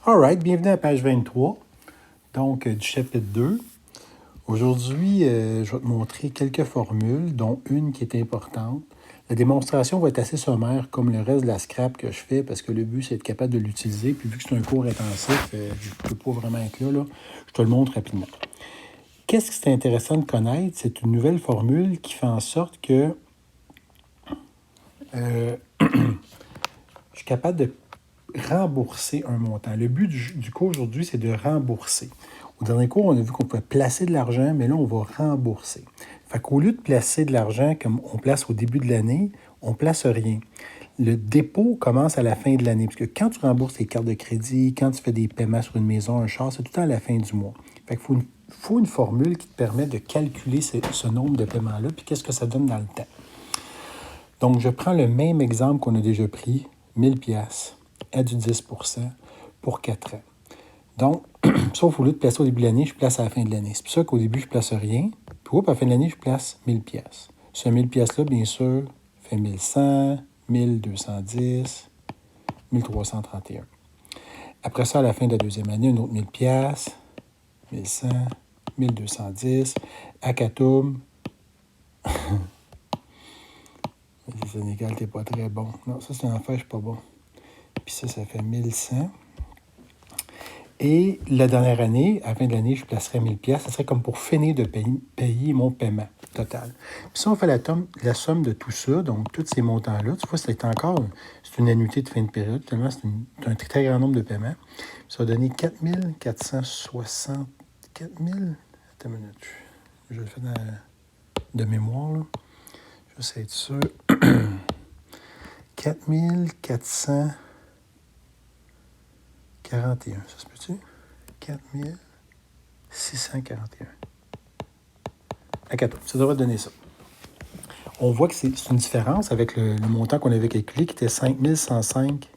Alright, bienvenue à la page 23, donc du chapitre 2. Aujourd'hui, je vais te montrer quelques formules, dont une qui est importante. La démonstration va être assez sommaire, comme le reste de la scrap que je fais, parce que le but, c'est d'être capable de l'utiliser. Puis vu que c'est un cours intensif, je ne peux pas vraiment être là, je te le montre rapidement. Qu'est-ce qui est intéressant de connaître? C'est une nouvelle formule qui fait en sorte que je suis capable de rembourser un montant. Le but du cours aujourd'hui, c'est de rembourser. Au dernier cours, on a vu qu'on pouvait placer de l'argent, mais là, on va rembourser. Fait qu'au lieu de placer de l'argent comme on place au début de l'année, on ne place rien. Le dépôt commence à la fin de l'année, parce que quand tu rembourses tes cartes de crédit, quand tu fais des paiements sur une maison, un char, c'est tout le temps à la fin du mois. Fait qu'il faut une formule qui te permet de calculer ce nombre de paiements-là, puis qu'est-ce que ça donne dans le temps. Donc, je prends le même exemple qu'on a déjà pris, 1000 $ à du 10 % pour 4 ans. Donc, sauf au lieu de placer au début de l'année, je place à la fin de l'année. C'est pour ça qu'au début, je ne place rien. Puis, à la fin de l'année, je place 1000 $. Ce 1000 $-là, bien sûr, fait 1100, 1210, 1331. Après ça, à la fin de la deuxième année, un autre 1000 $, 1100, 1210, Akatum. Le Sénégal, t'es pas très bon. Non, ça, c'est un affaire, je suis pas bon. Puis ça fait 1100. Et la dernière année, à la fin de l'année, je placerais 1000 $. Ça serait comme pour finir de payer mon paiement total. Puis si on fait la somme de tout ça, donc tous ces montants-là, tu vois, c'est une annuité de fin de période, tellement c'est un très grand nombre de paiements. Ça va donner 4460. 4000. Attends une minute. Je le fais de mémoire, là. Je vais essayer de sûr. 4441. Ça se peut-tu? 4641. Ça devrait donner ça. On voit que c'est une différence avec le montant qu'on avait calculé qui était 5105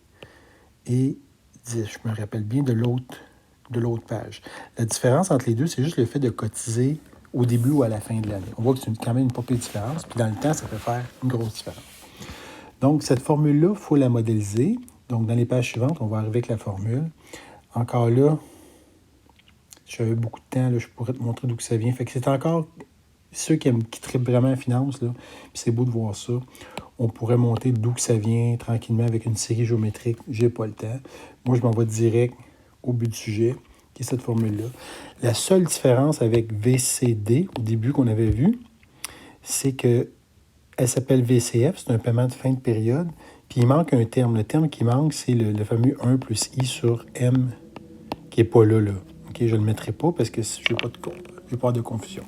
et 10. Je me rappelle bien de l'autre page. La différence entre les deux, c'est juste le fait de cotiser au début ou à la fin de l'année. On voit que c'est quand même une pas pire différence. Puis dans le temps, ça peut faire une grosse différence. Donc, cette formule-là, il faut la modéliser. Donc, dans les pages suivantes, on va arriver avec la formule. Encore là, si j'avais beaucoup de temps, là, je pourrais te montrer d'où que ça vient. Fait que c'est encore ceux qui trippent vraiment en finance, là, puis c'est beau de voir ça. On pourrait monter d'où que ça vient tranquillement avec une série géométrique. J'ai pas le temps. Moi, je m'en vais direct au but du sujet, qui est cette formule-là. La seule différence avec VCD, au début qu'on avait vu, c'est que elle s'appelle VCF, c'est un paiement de fin de période, puis il manque un terme. Le terme qui manque, c'est le fameux 1 plus I sur M, qui n'est pas là. Okay, je ne le mettrai pas parce que je n'ai pas de confusion.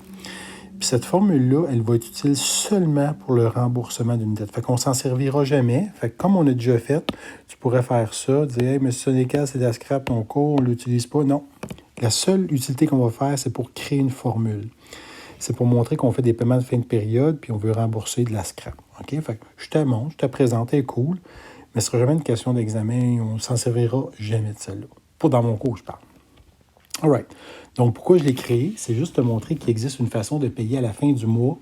Puis cette formule-là, elle va être utile seulement pour le remboursement d'une dette. Fait qu'on ne s'en servira jamais. Fait que comme on a déjà fait, tu pourrais faire ça, dire « Hey, M. Sénécal, c'est de la scrap, ton cours, on ne l'utilise pas. » Non. La seule utilité qu'on va faire, c'est pour créer une formule. C'est pour montrer qu'on fait des paiements de fin de période puis on veut rembourser de la scrap. OK? Fait que je te montre, je te présente, c'est cool, mais ce ne sera jamais une question d'examen. On ne s'en servira jamais de celle-là. Pas dans mon cours, je parle. All right. Donc, pourquoi je l'ai créé? C'est juste te montrer qu'il existe une façon de payer à la fin du mois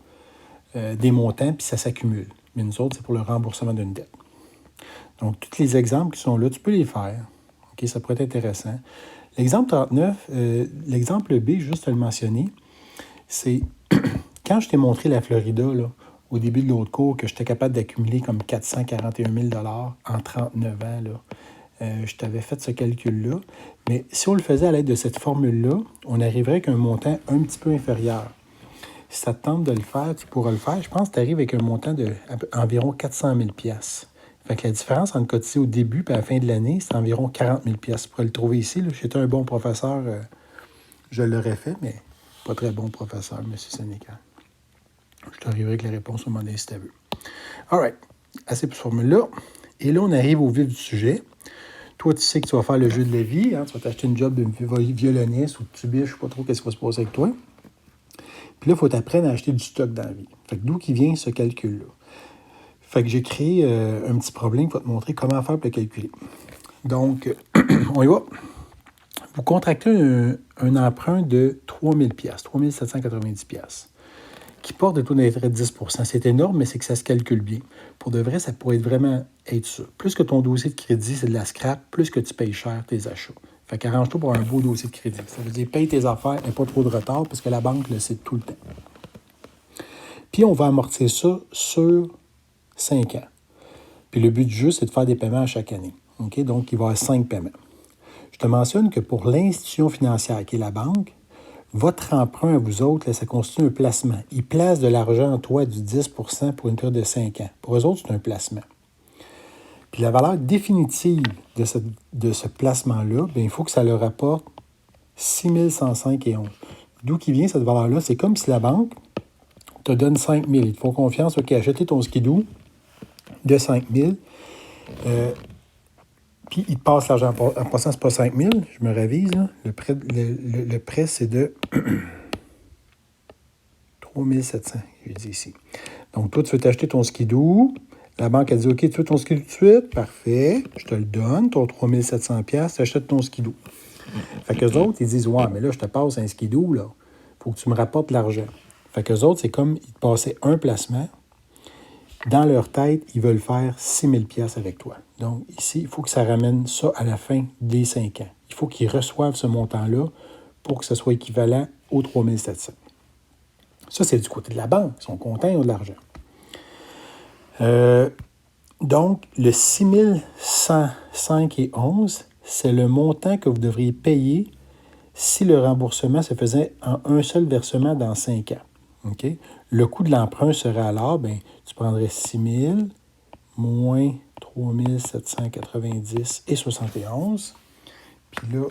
des montants puis ça s'accumule. Mais nous autres, c'est pour le remboursement d'une dette. Donc, tous les exemples qui sont là, tu peux les faire. OK? Ça pourrait être intéressant. L'exemple 39, l'exemple B, juste à le mentionner, c'est quand je t'ai montré la Florida, là, au début de l'autre cours, que j'étais capable d'accumuler comme 441 000 $ en 39 ans, là, je t'avais fait ce calcul-là. Mais si on le faisait à l'aide de cette formule-là, on arriverait avec un montant un petit peu inférieur. Si ça te tente de le faire, tu pourras le faire. Je pense que tu arrives avec un montant d'environ 400 000 $. Fait que la différence entre cotiser au début et à la fin de l'année, c'est environ 40 000 $. Tu pourrais le trouver ici. Là. J'étais un bon professeur, je l'aurais fait, mais pas très bon professeur, M. Sénécal. Je t'arriverai avec la réponse au moment donné si tu veux. All right. Assez pour cette formule-là. Et là, on arrive au vif du sujet. Toi, tu sais que tu vas faire le jeu de la vie. Hein? Tu vas t'acheter une job de violoniste ou de tubiste, je ne sais pas trop ce qui va se passer avec toi. Puis là, il faut t'apprendre à acheter du stock dans la vie. Fait que d'où qui vient ce calcul-là? Fait que j'ai créé un petit problème pour te montrer comment faire pour le calculer. Donc, on y va. Vous contractez un emprunt de 3 000 $, 3 790 $, qui porte des taux d'intérêt de 10 %. C'est énorme, mais c'est que ça se calcule bien. Pour de vrai, ça pourrait vraiment être ça. Plus que ton dossier de crédit, c'est de la scrap, plus que tu payes cher tes achats. Fait qu'arrange-toi pour un beau dossier de crédit. Ça veut dire paye tes affaires et pas trop de retard parce que la banque le sait tout le temps. Puis on va amortir ça sur 5 ans. Puis le but du jeu, c'est de faire des paiements à chaque année. OK? Donc, il va y avoir 5 paiements. Je te mentionne que pour l'institution financière, qui est la banque, votre emprunt à vous autres, là, ça constitue un placement. Ils placent de l'argent en toi du 10 pour une période de 5 ans. Pour eux autres, c'est un placement. Puis la valeur définitive de ce placement-là, bien, il faut que ça leur rapporte 6 105 et 11. D'où qui vient cette valeur-là? C'est comme si la banque te donne 5 000. Ils te font confiance, OK, acheter ton skidoo de 5 000. Puis ils te passent l'argent. En passant, ce n'est pas 5 000, je me révise. Là. Le prêt, c'est de 3 700, je dis ici. Donc, toi, tu veux t'acheter ton skidoo. La banque a dit, OK, tu veux ton skidoo tout de suite? Parfait, je te le donne, ton 3 700$, tu achètes ton skidoo. Fait qu'eux autres, ils disent, ouais, mais là, je te passe un skidoo, là. Il faut que tu me rapportes l'argent. Fait qu'eux autres, c'est comme ils te passaient un placement. Dans leur tête, ils veulent faire 6 000$ avec toi. Donc, ici, il faut que ça ramène ça à la fin des 5 ans. Il faut qu'ils reçoivent ce montant-là pour que ce soit équivalent aux 3 700$. Ça, c'est du côté de la banque. Ils sont contents, ils ont de l'argent. Donc, le 6 105 et 11, c'est le montant que vous devriez payer si le remboursement se faisait en un seul versement dans 5 ans. Okay? Le coût de l'emprunt serait alors, bien, tu prendrais 6 000 moins 3 790 et 71. Puis là,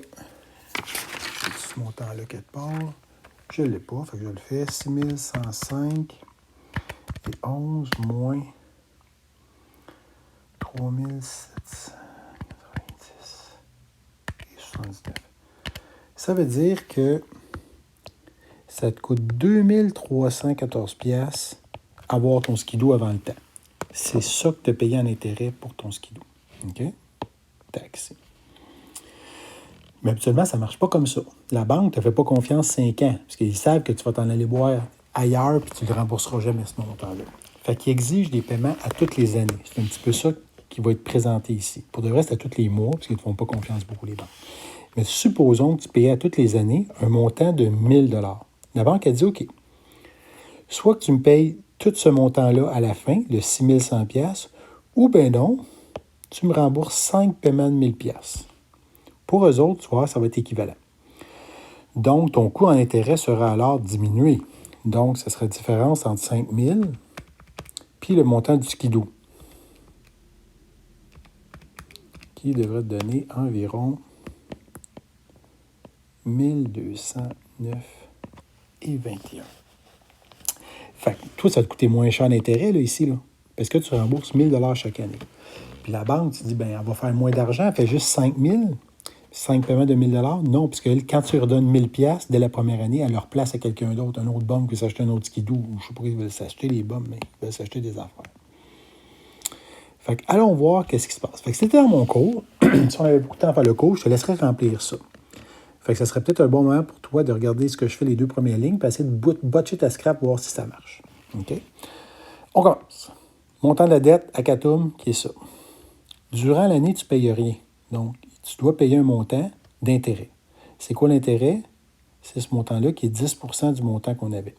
j'ai ce montant-là quelque part. Je ne l'ai pas, fait que je le fais. 6 105 et 11 moins 3 790 et 79. Ça veut dire que ça te coûte 2314$ avoir ton skidoo avant le temps. C'est ça que tu as payé en intérêt pour ton skidoo. OK? Taxi. Mais habituellement, ça ne marche pas comme ça. La banque ne te fait pas confiance 5 ans, parce qu'ils savent que tu vas t'en aller boire ailleurs puis tu ne rembourseras jamais ce montant-là. Fait qu'ils exigent des paiements à toutes les années. C'est un petit peu ça qui va être présenté ici. Pour de vrai, c'est à tous les mois, parce qu'ils ne te font pas confiance beaucoup, les banques. Mais supposons que tu payais à toutes les années un montant de 1 000 $. La banque a dit, OK, soit que tu me payes tout ce montant-là à la fin, le 6 100$, ou bien non, tu me rembourses 5 paiements de 1 000$. Pour eux autres, tu vois, ça va être équivalent. Donc, ton coût en intérêt sera alors diminué. Donc, ce sera la différence entre 5 000 puis le montant du skidoo, qui devrait te donner environ 1209 et 21. Fait que toi, ça va te coûter moins cher d'intérêt, là, ici, là, parce que tu rembourses 1 000$ chaque année. Puis la banque, tu dis, bien, elle va faire moins d'argent, elle fait juste 5 000, 5 paiements de 1 000$. Non, parce que quand tu redonnes 1 000$ dès la première année, elle leur place à quelqu'un d'autre, un autre bum qui veut s'acheter un autre skidoo, ou je ne sais pas pourquoi ils veulent s'acheter les bums, mais ils veulent s'acheter des affaires. Fait que, allons voir qu'est-ce qui se passe. Fait que c'était dans mon cours. Si on avait beaucoup de temps à faire le cours, je te laisserais remplir ça. Fait que ça serait peut-être un bon moment pour toi de regarder ce que je fais les 2 premières lignes, puis essayer de botcher ta scrap, voir si ça marche. OK? On commence. Montant de la dette à Catum, qui est ça. Durant l'année, tu ne payes rien. Donc, tu dois payer un montant d'intérêt. C'est quoi l'intérêt? C'est ce montant-là qui est 10 % du montant qu'on avait.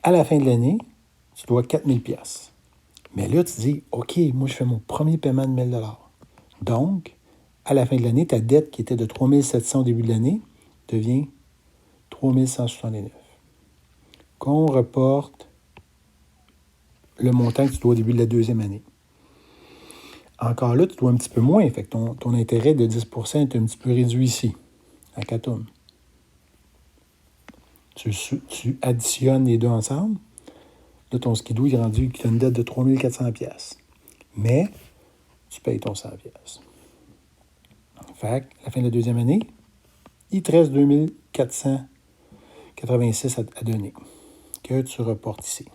À la fin de l'année, tu dois 4 000$. Mais là, tu dis, OK, moi, je fais mon premier paiement de 1 000$. Donc, à la fin de l'année, ta dette qui était de 3 700 au début de l'année devient 3 169. Qu'on reporte le montant que tu dois au début de la deuxième année. Encore là, tu dois un petit peu moins. Fait que ton intérêt de 10 % est un petit peu réduit ici, à Catum. Tu additionnes les deux ensemble. Là, ton skidoo est rendu avec une dette de 3 400$. Mais tu payes ton 100$. Fait que, à la fin de la deuxième année, il te reste 2 486 à donner, que tu reportes ici.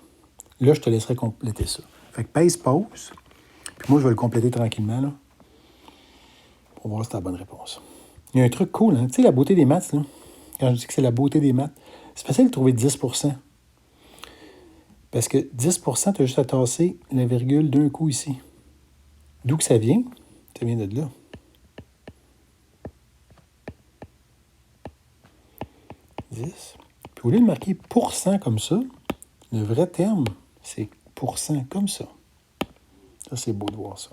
Là, je te laisserai compléter ça. Fait que pèse pause. Puis moi, je vais le compléter tranquillement, là, pour voir si c'est la bonne réponse. Il y a un truc cool, hein? Tu sais, la beauté des maths, là. Quand je dis que c'est la beauté des maths, c'est facile de trouver 10 %. Parce que 10 %, tu as juste à tasser la virgule d'un coup ici. D'où que ça vient? Ça vient de là. 10. Puis au lieu de marquer pourcent comme ça, le vrai terme, c'est pourcent comme ça. Ça, c'est beau de voir ça.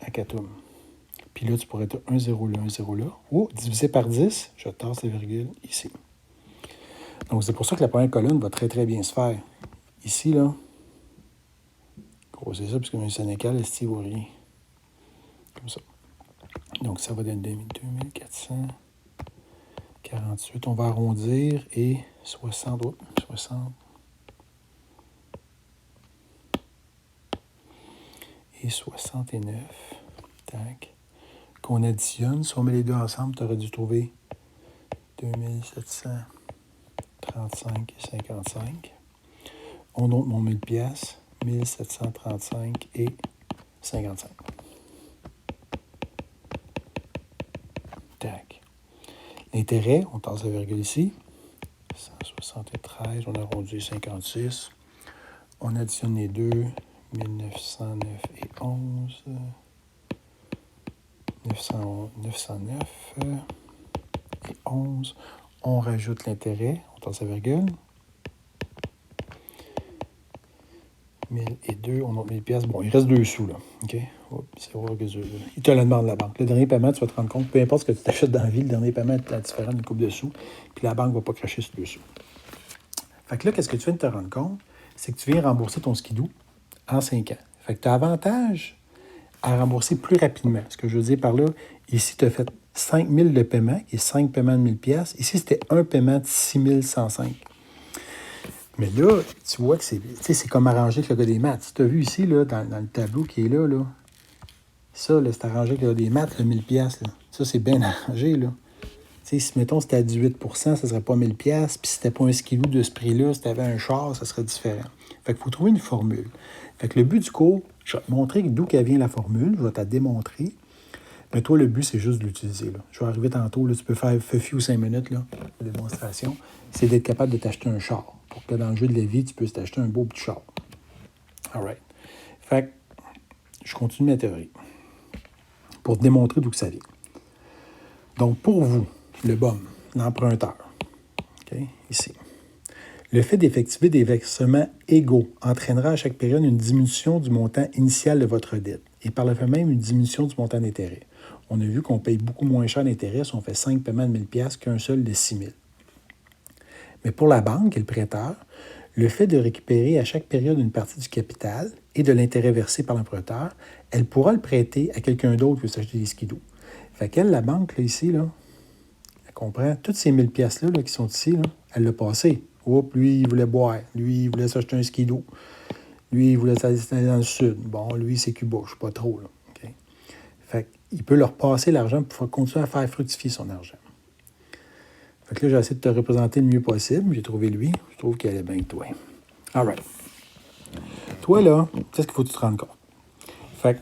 Akatum. Puis là, tu pourrais être 1, 0 là, 1, 0 là. Oh, divisé par 10, je tasse la virgule ici. Donc, c'est pour ça que la première colonne va très, très bien se faire. Ici, là, grossez ça, parce que un Sénécal, est vaut rien. Comme ça. Donc, ça va donner 2448. On va arrondir et 60. Oh, 60. Et 69. Tac. Qu'on additionne. Si on met les deux ensemble, tu aurais dû trouver 2735 et 55. On note mon 1000 piastres, 1735 et 55. Tac. L'intérêt, on tasse la virgule ici. 173, on arrondit 56. On additionne les deux. 1909 et 11. 909 et 11. On rajoute l'intérêt. On tasse la virgule. 1002, on a 1000 pièces. Bon, il reste 2 sous, là. OK? Il te la demande, la banque. Le dernier paiement, tu vas te rendre compte, peu importe ce que tu t'achètes dans la vie, le dernier paiement est différent d'une coupe de sous, puis la banque ne va pas cracher sur 2 sous. Fait que là, qu'est-ce que tu viens de te rendre compte? C'est que tu viens rembourser ton skidoo en 5 ans. Fait que tu as avantage à rembourser plus rapidement. Ce que je veux dire par là, ici, tu as fait 5 000 de paiement, qui est 5 paiements de 1000 pièces. Ici, c'était un paiement de 6 105. Mais là, tu vois que c'est comme arrangé avec le gars des maths. Tu as vu ici, là, dans le tableau qui est là, ça, là, c'est arrangé avec le gars des maths, le 1000 pièces. Ça, c'est bien arrangé, là. Si, mettons, c'était à 18 ça ne serait pas 1000 pièces. Puis si c'était pas un skidoo de ce prix-là, si tu avais un char, ça serait différent. Fait qu'il faut trouver une formule. Fait que le but du cours, je vais te montrer d'où vient la formule. Je vais te la démontrer. Mais toi, le but, c'est juste de l'utiliser. Là. Je vais arriver tantôt. Là, tu peux faire few 5 minutes, là, de démonstration. C'est d'être capable de t'acheter un char. Pour que dans le jeu de la vie, tu puisses t'acheter un beau petit char. All right. Fait que je continue ma théorie. Pour te démontrer d'où que ça vient. Donc, pour vous, le BOM, l'emprunteur, okay, ici, le fait d'effectuer des versements égaux entraînera à chaque période une diminution du montant initial de votre dette et par le fait même une diminution du montant d'intérêt. On a vu qu'on paye beaucoup moins cher d'intérêt si on fait 5 paiements de 1000 pièces qu'un seul de 6 000. Mais pour la banque et le prêteur, le fait de récupérer à chaque période une partie du capital et de l'intérêt versé par l'emprunteur, elle pourra le prêter à quelqu'un d'autre qui veut s'acheter des skidoos. Fait qu'elle, la banque, là, ici, là, elle comprend, toutes ces 1000 pièces-là là, qui sont ici, là, elle l'a passé. Oups, lui, il voulait boire. Lui, il voulait s'acheter un skidoo. Lui, il voulait aller dans le sud. Bon, lui, c'est Cuba, je ne sais pas trop. Là. Okay? Fait qu'il peut leur passer l'argent pour continuer à faire fructifier son argent. Fait que là, j'ai essayé de te représenter le mieux possible. J'ai trouvé lui. Je trouve qu'il allait bien que toi. All right. Toi, là, qu'est-ce qu'il faut que tu te rendes compte? Fait que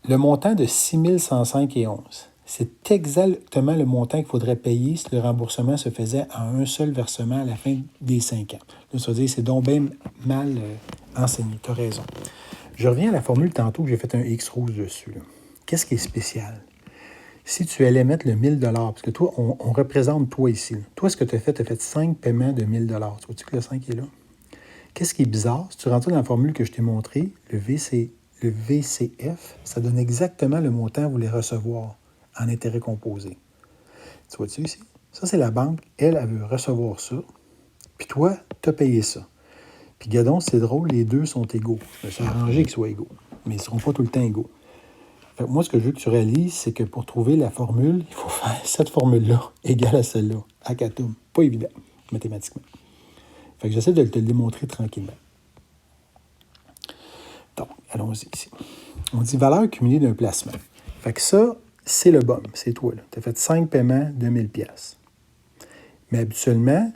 le montant de 6 105 et 11, c'est exactement le montant qu'il faudrait payer si le remboursement se faisait en un seul versement à la fin des 5 ans. Là, ça veut dire que c'est donc bien mal enseigné. Tu as raison. Je reviens à la formule tantôt que j'ai fait un X rouge dessus. Là. Qu'est-ce qui est spécial? Si tu allais mettre le 1000 $, parce que toi, on représente toi ici. Là. Toi, ce que tu as fait 5 paiements de 1000 $. Tu vois-tu que le 5 est là? Qu'est-ce qui est bizarre? Si tu rentres dans la formule que je t'ai montrée, le VCF, ça donne exactement le montant que vous voulez recevoir en intérêt composé. Tu vois-tu ici? Ça, c'est la banque. Elle veut recevoir ça. Puis toi, tu as payé ça. Puis gadon, c'est drôle, les deux sont égaux. Je me suis arrangé qu'ils soient égaux. Mais ils ne seront pas tout le temps égaux. Fait que moi, ce que je veux que tu réalises, c'est que pour trouver la formule, il faut faire cette formule-là égale à celle-là. Akatum. Pas évident, mathématiquement. Fait que j'essaie de te le démontrer tranquillement. Donc, allons-y ici. On dit valeur cumulée d'un placement. Fait que ça, c'est le BOM, c'est toi. Tu as fait 5 paiements de 1000 $. Mais habituellement,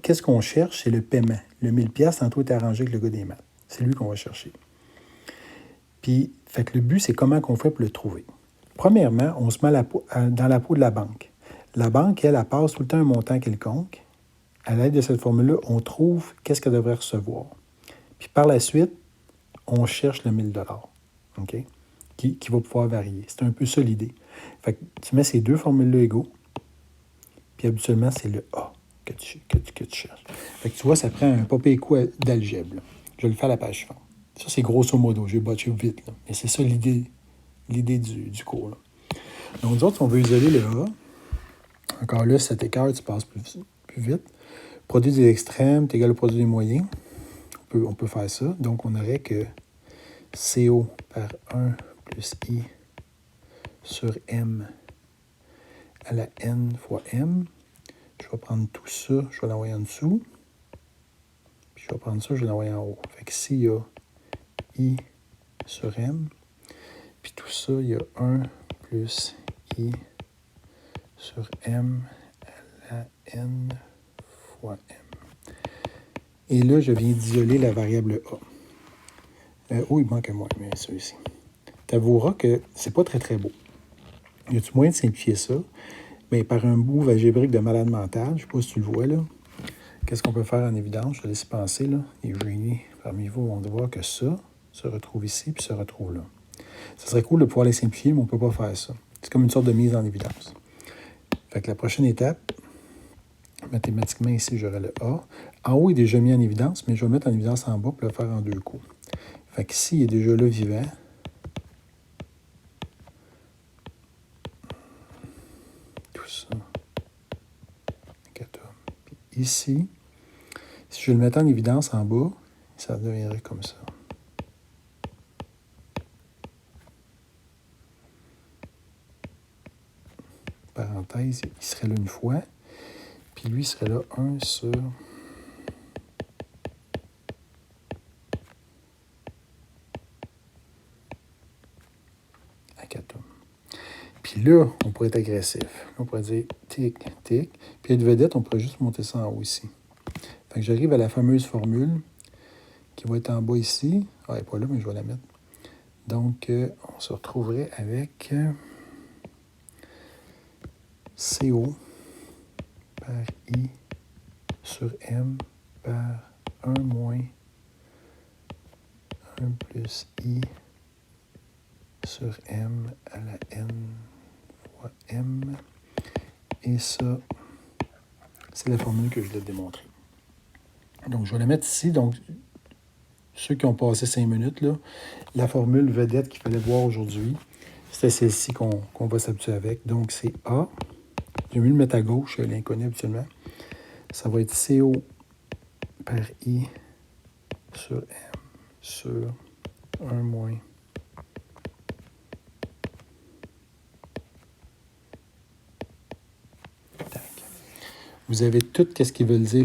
qu'est-ce qu'on cherche? C'est le paiement. Le 1000 $, tantôt, est arrangé avec le gars des maths. C'est lui qu'on va chercher. Puis, fait que le but, c'est comment on fait pour le trouver. Premièrement, on se met dans la peau de la banque. La banque, elle passe tout le temps un montant quelconque. À l'aide de cette formule-là, on trouve qu'est-ce qu'elle devrait recevoir. Puis par la suite, on cherche le 1000 $, OK? Qui va pouvoir varier. C'est un peu ça l'idée. Fait que tu mets ces deux formules-là égaux, Puis habituellement, c'est le A que tu cherches. Fait que tu vois, ça prend un pas pire coup d'algèbre. Là. Je vais le faire à la page suivante. Ça, c'est grosso modo. Je vais botcher vite. Là. Mais c'est ça l'idée du cours. Là. Donc, nous autres, si on veut isoler le A, encore là, cet écart, tu passes plus vite. Produit des extrêmes est égal au produit des moyens. On peut faire ça. Donc, on aurait que CO par 1 plus I sur M à la N fois M. Je vais prendre tout ça, je vais l'envoyer en dessous. Puis je vais prendre ça, je vais l'envoyer en haut. Fait que ici, il y a I sur M. Puis tout ça, il y a 1 plus I sur M à la N fois M. Et là, je viens d'isoler la variable A. Il manque un moins, mais celui-ci. Tu avoueras que c'est pas très, très beau. Y a-tu moyen de simplifier ça? Bien, par un move algébrique de malade mental, je ne sais pas si tu le vois, là. Qu'est-ce qu'on peut faire en évidence? Je te laisse penser, là. Les génies parmi vous vont voir que ça se retrouve ici, puis se retrouve là. Ça serait cool de pouvoir les simplifier, mais on ne peut pas faire ça. C'est comme une sorte de mise en évidence. Fait que la prochaine étape, mathématiquement, ici, j'aurai le A. En haut, il est déjà mis en évidence, mais je vais le mettre en évidence en bas pour le faire en deux coups. Fait qu'ici, il est déjà là vivant. Tout ça. Puis ici, si je le mettais en évidence en bas, ça deviendrait comme ça. Parenthèse, il serait là une fois. Puis lui, il serait là 1 sur... Akatum. Puis là, on pourrait être agressif. On pourrait dire tic, tic. Puis être vedette, on pourrait juste monter ça en haut ici. Fait que j'arrive à la fameuse formule qui va être en bas ici. Ah, elle n'est pas là, mais je vais la mettre. Donc, on se retrouverait avec CO par I sur M par 1 moins 1 plus I sur M à la N fois M. Et ça, c'est la formule que je l'ai démontrée. Donc, je vais la mettre ici. Donc, ceux qui ont passé 5 minutes, là, la formule vedette qu'il fallait voir aujourd'hui, c'était celle-ci qu'on va s'habituer avec. Donc, c'est A. J'ai mieux le mettre à gauche, l'inconnu habituellement. Ça va être CO par I sur M sur 1 moins. Tac. Vous avez tout ce qu'ils veulent dire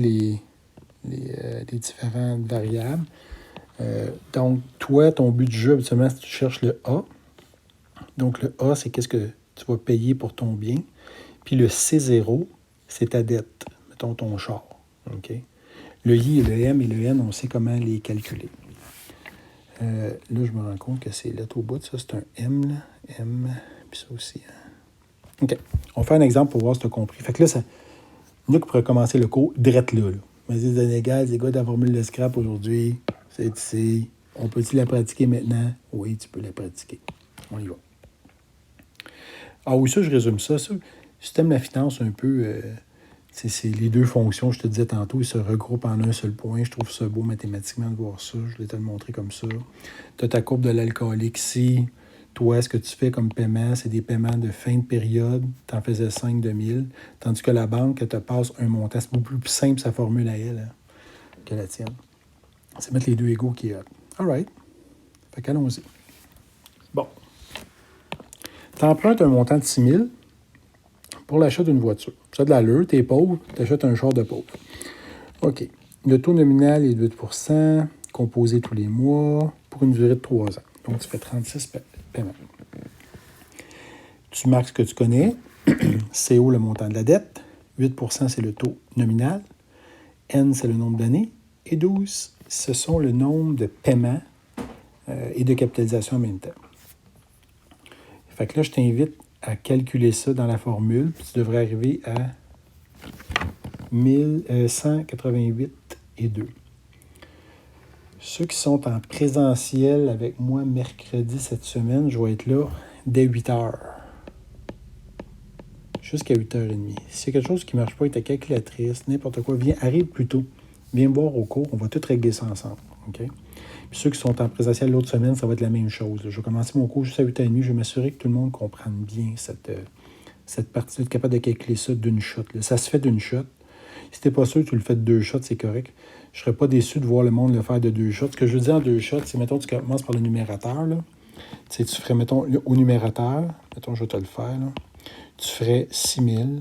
les différentes variables. Donc, toi, ton but du jeu, habituellement, c'est que tu cherches le A. Donc, le A, c'est qu'est-ce que tu vas payer pour ton bien. Puis le C0, c'est ta dette, mettons ton char. Okay? Le I et le M et le N, on sait comment les calculer. Là, je me rends compte que c'est lettre au bout. Ça, c'est un M, là. M, puis ça aussi. Hein. OK. On fait un exemple pour voir si tu as compris. Fait que là, nous qui pourrait commencer le cours direct là. Vas-y, Dénégal, les gars de la formule de scrap aujourd'hui, c'est ici. On peut-tu la pratiquer maintenant? Oui, tu peux la pratiquer. On y va. Ah oui, ça, je résume ça. Si tu aimes la finance un peu, c'est les deux fonctions, je te disais tantôt, ils se regroupent en un seul point. Je trouve ça beau mathématiquement de voir ça. Je vais te le montrer comme ça. Tu as ta courbe de l'alcoolique ici. Toi, ce que tu fais comme paiement, c'est des paiements de fin de période. Tu en faisais 5 de 1000. Tandis que la banque, elle te passe un montant. C'est beaucoup plus simple, sa formule à elle, hein, que la tienne. C'est mettre les deux égaux qui est hot. All right. Fait qu'allons-y. Bon. Tu empruntes un montant de 6 000 pour l'achat d'une voiture. Ça a de l'allure, t'es pauvre, t'achètes un char de pauvre. OK. Le taux nominal est de 8 %, composé tous les mois, pour une durée de 3 ans. Donc, tu fais 36 paiements. Tu marques ce que tu connais. CO, le montant de la dette. 8 %, c'est le taux nominal. N, c'est le nombre d'années. Et 12, ce sont le nombre de paiements et de capitalisation en même temps. Fait que là, je t'invite à calculer ça dans la formule, puis tu devrais arriver à 1188,2. Ceux qui sont en présentiel avec moi mercredi cette semaine, je vais être là dès 8 heures. jusqu'à 8h30. S'il y a quelque chose qui ne marche pas avec ta calculatrice, n'importe quoi, arrive plus tôt. Viens me voir au cours, on va tout régler ça ensemble. OK? Puis ceux qui sont en présentiel l'autre semaine, ça va être la même chose. Je vais commencer mon cours juste à 8h30. Je vais m'assurer que tout le monde comprenne bien cette partie-là, être capable de calculer ça d'une shot. Là. Ça se fait d'une shot. Si tu n'es pas sûr que tu le fais de 2 shots, c'est correct. Je ne serais pas déçu de voir le monde le faire de 2 shots. Ce que je veux dire en 2 shots, c'est, mettons, tu commences par le numérateur. Là. Tu ferais, mettons, au numérateur, mettons, je vais te le faire. Là. Tu ferais 6000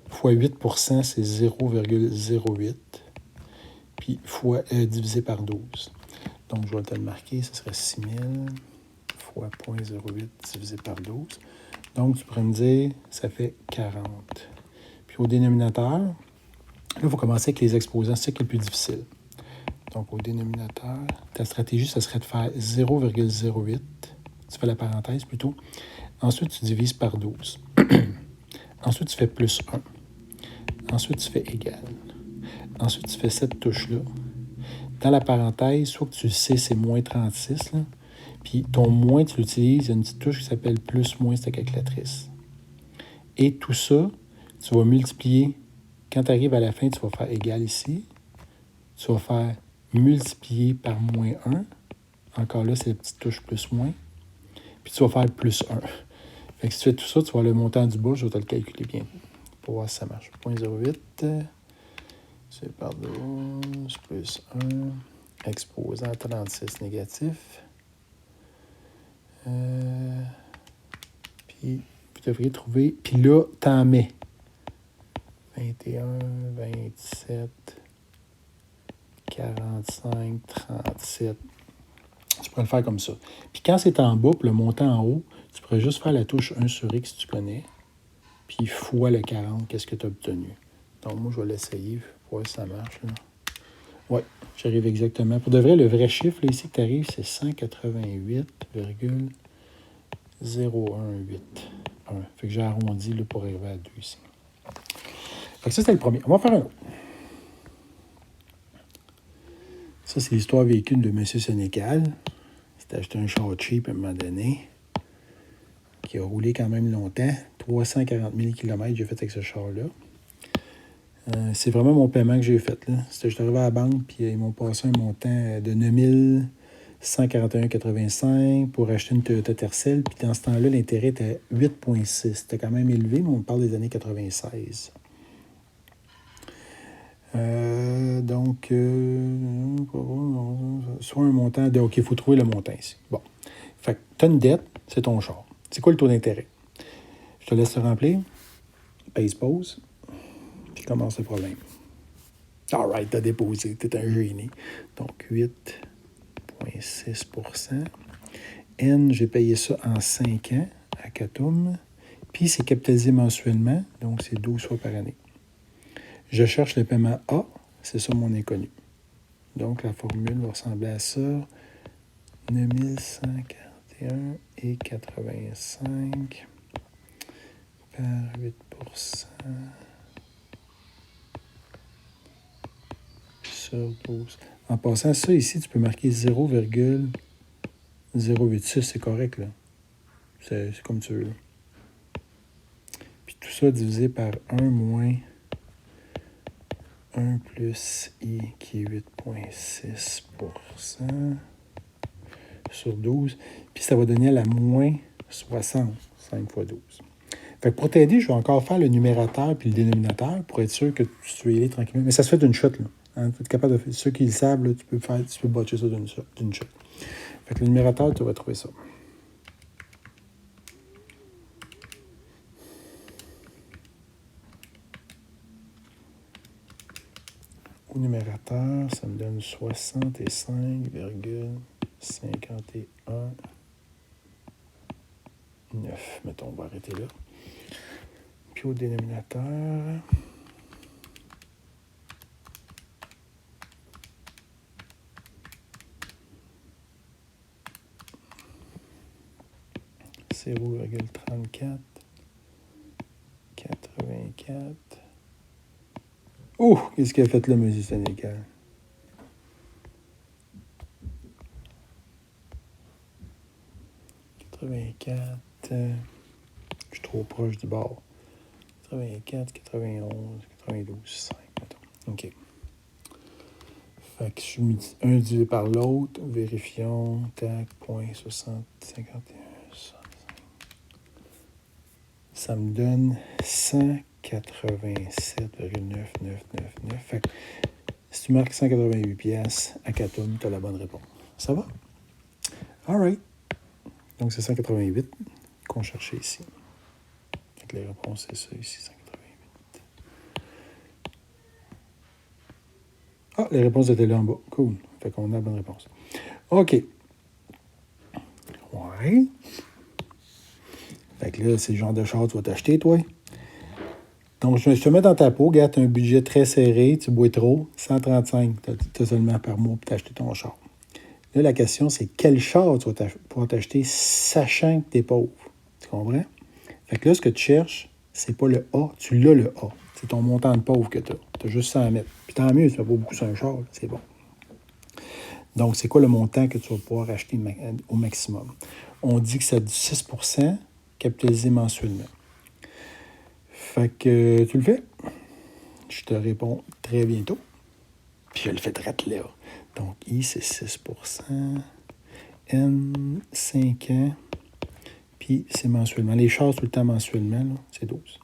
fois 8%, c'est 0,08. Puis fois divisé par 12. Donc, je vais te le marquer, ce serait 6000 fois 0,08 divisé par 12. Donc, tu pourrais me dire, ça fait 40. Puis au dénominateur, là, il faut commencer avec les exposants. C'est ça qui est le plus difficile. Donc, au dénominateur, ta stratégie, ça serait de faire 0,08. Tu fais la parenthèse plutôt. Ensuite, tu divises par 12. Ensuite, tu fais plus 1. Ensuite, tu fais égal. Ensuite, tu fais cette touche-là. Dans la parenthèse, soit que tu le sais, c'est moins 36. Là. Puis ton moins, tu l'utilises, il y a une petite touche qui s'appelle plus moins, c'est ta calculatrice. Et tout ça, tu vas multiplier. Quand tu arrives à la fin, tu vas faire égal ici. Tu vas faire multiplier par moins 1. Encore là, c'est la petite touche plus moins. Puis tu vas faire plus 1. Fait que si tu fais tout ça, tu vas le montant du bas, je vais te le calculer bien pour voir si ça marche. 0,08, c'est par 12, plus 1, exposant 36 négatif. Puis, vous devriez trouver. Puis là, t'en mets 21, 27, 45, 37. Tu pourrais le faire comme ça. Puis quand c'est en bas, puis le montant en haut, tu pourrais juste faire la touche 1 sur X si tu connais. Puis fois le 40, qu'est-ce que tu as obtenu. Donc, moi, je vais l'essayer pour voir si ça marche. Oui, j'arrive exactement. Pour de vrai, le vrai chiffre là, ici que tu arrives, c'est 188,018. Fait que j'ai arrondi là, pour arriver à 2 ici. Fait que ça, c'était le premier. On va faire un autre. Ça, c'est l'histoire véhicule de M. Sénécal. Il s'est acheté un char cheap à un moment donné, qui a roulé quand même longtemps. 340 000 km j'ai fait avec ce char-là. C'est vraiment mon paiement que j'ai fait. Là. Je suis arrivé à la banque, puis ils m'ont passé un montant de 9 141,85 pour acheter une Toyota Tercel. Puis dans ce temps-là, l'intérêt était 8,6. C'était quand même élevé, mais on parle des années 96. Donc, soit un montant de... OK, il faut trouver le montant ici. Bon. Fait que tu as une dette, c'est ton char. C'est quoi le taux d'intérêt? Je te laisse te remplir. Pause. Puis commence le problème. All right, t'as déposé. T'es un génie. Donc, 8,6%. N, j'ai payé ça en 5 ans à Katoum. Puis, c'est capitalisé mensuellement. Donc, c'est 12 fois par année. Je cherche le paiement A. C'est ça mon inconnu. Donc, la formule va ressembler à ça. 9141,85 par 8% sur 12. En passant ça ici, tu peux marquer 0,086. C'est correct, là. C'est comme tu veux. Là. Puis tout ça divisé par 1 moins 1 plus I qui est 8,6% sur 12. Puis ça va donner à la moins 60, 5 fois 12. Fait que pour t'aider, je vais encore faire le numérateur puis le dénominateur pour être sûr que tu y aller tranquillement. Mais ça se fait d'une shot, là. Hein? Tu es capable de faire. Ceux qui le savent, là, tu peux botcher ça d'une shot. Fait que le numérateur, tu vas trouver ça. Au numérateur, ça me donne 65,51 9. Mettons, on va arrêter là. Puis au dénominateur, c'est 0,34, 84. Oh, qu'est-ce qu'il a fait là, M. Sénécal? Je suis trop proche du bord. 84, 91, 92, 5, mettons. OK. Fait que je suis mis un divisé par l'autre. Vérifions. Tac, point 60, 51, 65. Ça me donne 187,9999. Fait que si tu marques 188 pièces à Catum, tu as la bonne réponse. Ça va? All right. Donc, c'est 188 qu'on cherchait ici. Donc, les réponses, c'est ça ici, 188. Ah, les réponses étaient là en bas. Cool. Fait qu'on a la bonne réponse. OK. Ouais. Fait que là, c'est le genre de char que tu vas t'acheter, toi. Donc, je te mets dans ta peau. Regarde, tu as un budget très serré. Tu bois trop. 135 tu as seulement par mois pour t'acheter ton char. Là, la question, c'est quel char tu vas pouvoir t'acheter sachant que tu es pauvre. Tu comprends? Fait que là, ce que tu cherches, c'est pas le A. Tu l'as, le A. C'est ton montant de pauvre que tu as. Tu as juste 100 mètres. Puis tant mieux, tu ne fais pas beaucoup sur un char. C'est bon. Donc, c'est quoi le montant que tu vas pouvoir acheter au maximum? On dit que c'est du 6 % capitalisé mensuellement. Fait que tu le fais. Je te réponds très bientôt. Puis je le fais direct là. Donc, I, c'est 6 %. N, 5 ans. Puis c'est mensuellement. Les chars, tout le temps mensuellement, là, c'est 12.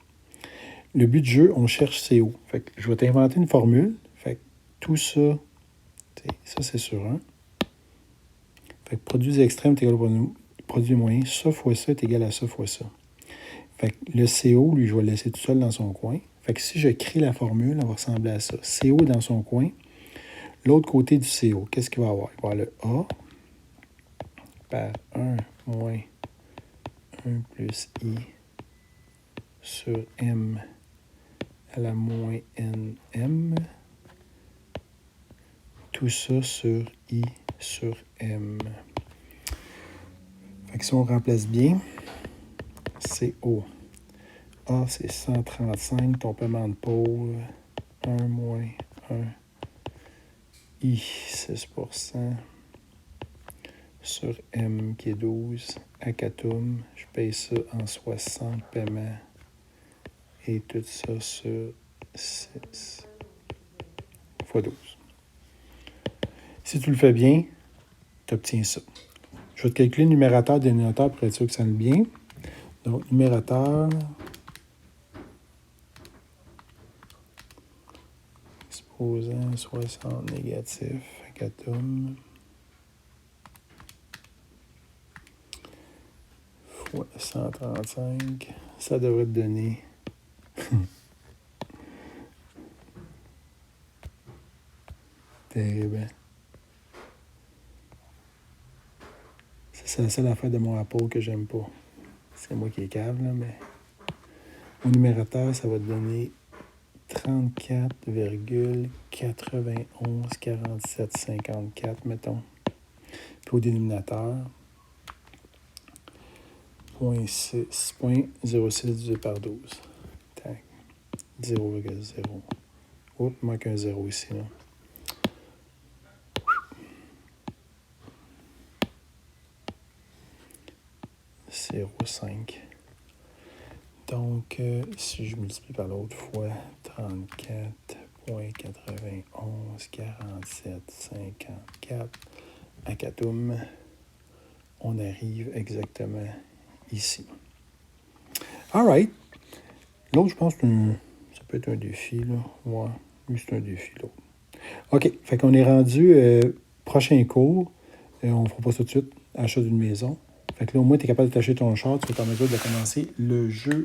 Le but du jeu, on cherche CO. Fait que je vais t'inventer une formule. Fait que tout ça, ça c'est sur 1. Fait que produits extrêmes est égal au produit moyen. Ça fois ça est égal à ça fois ça. Fait que le CO, lui, je vais le laisser tout seul dans son coin. Fait que si je crée la formule, elle va ressembler à ça. CO dans son coin. L'autre côté du CO, qu'est-ce qu'il va avoir? Il va avoir le A par 1 moins 1 plus I sur M à la moins NM. Tout ça sur I sur M. Fait que si on remplace bien, CO. A, c'est 135, ton paiement de pauvre. 1 moins 1. I, 6 % sur M qui est 12. À Catum, je paye ça en 60 paiements. Et tout ça sur 6 fois 12. Si tu le fais bien, tu obtiens ça. Je vais te calculer le numérateur et le dénominateur pour être sûr que ça aille bien. Donc, numérateur, exposant 60 négatif à Catum fois 135, ça devrait te donner terrible. C'est la seule affaire de mon rapport que j'aime pas. C'est moi qui est cave, là, mais au numérateur, ça va te donner 34,914754, mettons. Puis au dénominateur, 0,06 divisé par 12. Tac. 0,0. Oups, il manque un 0 ici, là. 0,5. Donc, si je multiplie par l'autre fois, 34,914754 à Catum, on arrive exactement ici. All right. L'autre, je pense que ça peut être un défi, là. Ouais, lui, c'est un défi, l'autre. OK, fait qu'on est rendu prochain cours. On ne fera pas ça tout de suite, achat d'une maison. Fait que là, au moins, tu es capable de t'acheter ton char, tu vas être en mesure de commencer le jeu